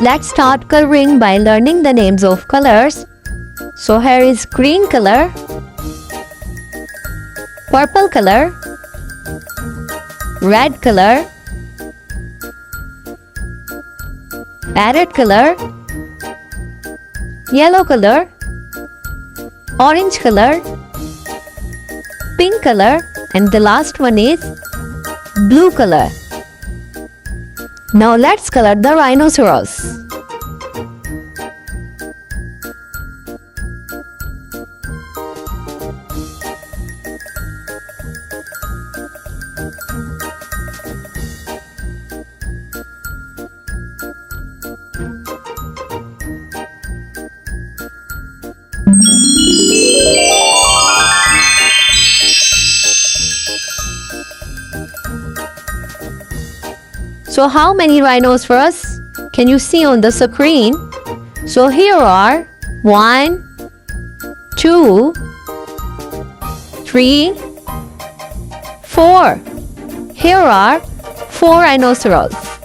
Let's start coloring by learning the names of colors. So here is green color, purple color, red color, parrot color, yellow color, orange color, pink color, and the last one is blue color. Now let's color the rhinoceros. So how many rhinoceros can you see on the screen? So here are 1, 2, 3, 4. Here are 4 rhinoceros.